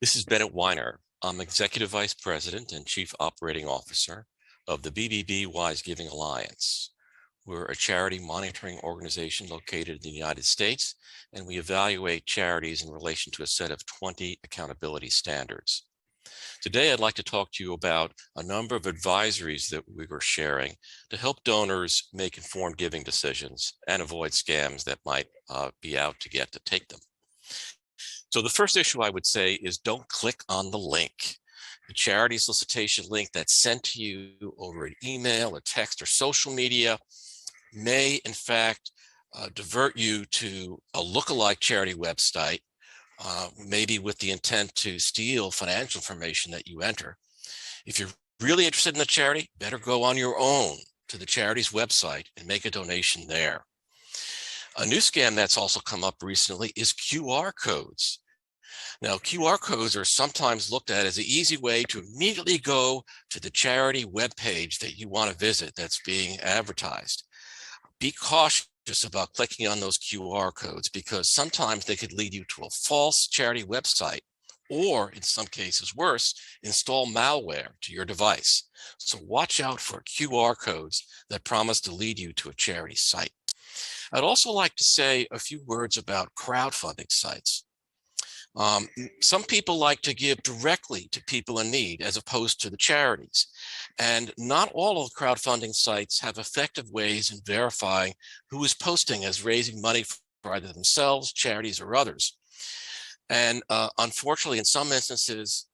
This is Bennett Weiner. I'm Executive Vice President and Chief Operating Officer of the BBB Wise Giving Alliance. We're a charity monitoring organization located in the United States, and we evaluate charities in relation to a set of 20 accountability standards. Today, I'd like to talk to you about a number of advisories that we were sharing to help donors make informed giving decisions and avoid scams that might be out to get to take them. So the first issue I would say is don't click on the link. The charity solicitation link that's sent to you over an email, a text, or social media may, in fact, divert you to a lookalike charity website, maybe with the intent to steal financial information that you enter. If you're really interested in the charity, better go on your own to the charity's website and make a donation there. A new scam that's also come up recently is QR codes. Now, QR codes are sometimes looked at as an easy way to immediately go to the charity webpage that you want to visit that's being advertised. Be cautious about clicking on those QR codes because sometimes they could lead you to a false charity website, or in some cases worse, install malware to your device. So watch out for QR codes that promise to lead you to a charity site. I'd also like to say a few words about crowdfunding sites. Some people like to give directly to people in need as opposed to the charities. And not all of the crowdfunding sites have effective ways in verifying who is posting as raising money for either themselves, charities, or others. And unfortunately, in some instances,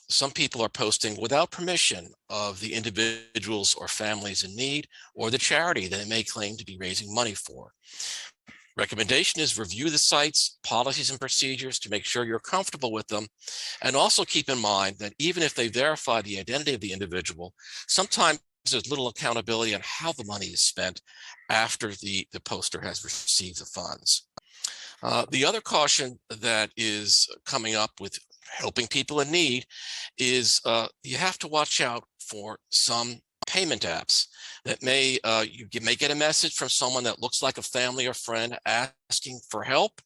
some people are posting without permission of the individuals or families in need or the charity that they may claim to be raising money for. Recommendation is review the site's policies and procedures to make sure you're comfortable with them. And also keep in mind that even if they verify the identity of the individual, sometimes there's little accountability on how the money is spent after the poster has received the funds. The other caution that is coming up with helping people in need is you have to watch out for some payment apps that you may get a message from someone that looks like a family or friend asking for help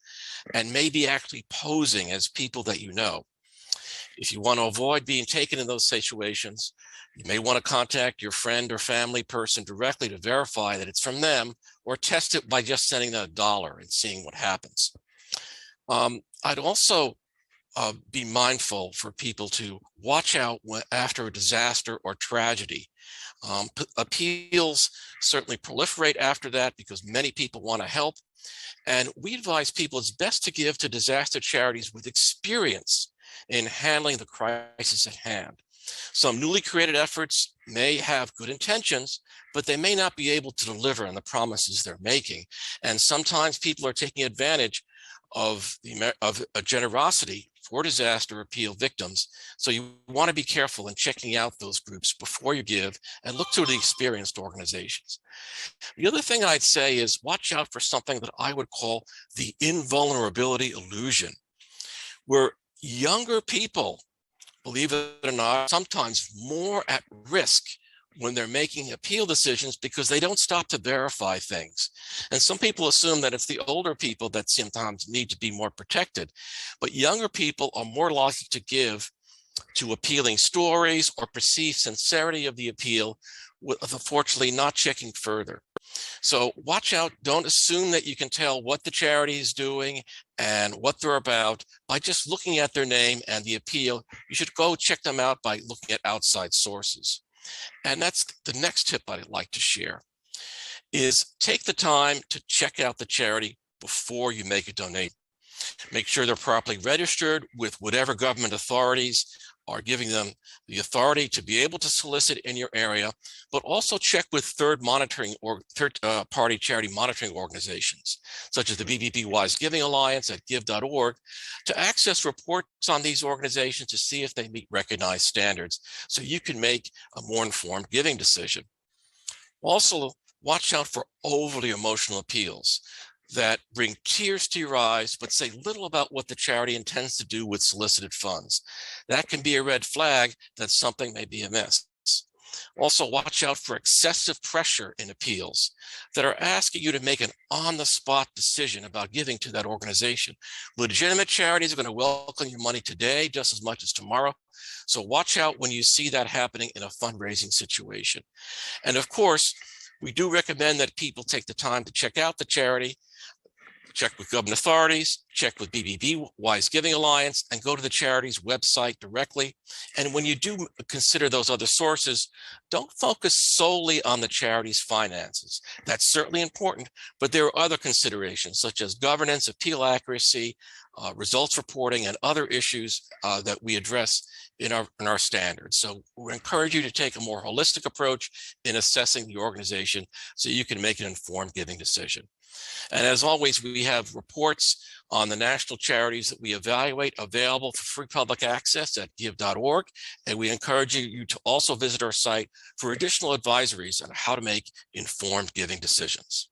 and maybe actually posing as people that you know. If you want to avoid being taken in those situations, you may want to contact your friend or family person directly to verify that it's from them, or test it by just sending them $1 and seeing what happens. I'd also be mindful for people to watch out after a disaster or tragedy. Appeals certainly proliferate after that because many people want to help. And we advise people it's best to give to disaster charities with experience in handling the crisis at hand. Some newly created efforts may have good intentions, but they may not be able to deliver on the promises they're making. And sometimes people are taking advantage of a generosity for disaster appeal victims. So you want to be careful in checking out those groups before you give and look to the experienced organizations. The other thing I'd say is watch out for something that I would call the invulnerability illusion, where younger people, believe it or not, sometimes more at risk when they're making appeal decisions because they don't stop to verify things. And some people assume that it's the older people that sometimes need to be more protected, but younger people are more likely to give to appealing stories or perceived sincerity of the appeal, unfortunately not checking further. So watch out, don't assume that you can tell what the charity is doing and what they're about by just looking at their name and the appeal. You should go check them out by looking at outside sources. And that's the next tip I'd like to share, is take the time to check out the charity before you make a donation. Make sure they're properly registered with whatever government authorities are giving them the authority to be able to solicit in your area, but also check with third-party charity monitoring organizations, such as the BBB Wise Giving Alliance at give.org, to access reports on these organizations to see if they meet recognized standards, so you can make a more informed giving decision. Also, watch out for overly emotional appeals that bring tears to your eyes, but say little about what the charity intends to do with solicited funds. That can be a red flag that something may be amiss. Also, watch out for excessive pressure in appeals that are asking you to make an on-the-spot decision about giving to that organization. Legitimate charities are going to welcome your money today just as much as tomorrow. So watch out when you see that happening in a fundraising situation. And of course, we do recommend that people take the time to check out the charity, check with government authorities, check with BBB, Wise Giving Alliance, and go to the charity's website directly. And when you do consider those other sources, don't focus solely on the charity's finances. That's certainly important, but there are other considerations such as governance, appeal accuracy, results reporting, and other issues that we address in our standards. So we encourage you to take a more holistic approach in assessing the organization so you can make an informed giving decision. And as always, we have reports on the national charities that we evaluate available for free public access at give.org. And we encourage you to also visit our site for additional advisories on how to make informed giving decisions.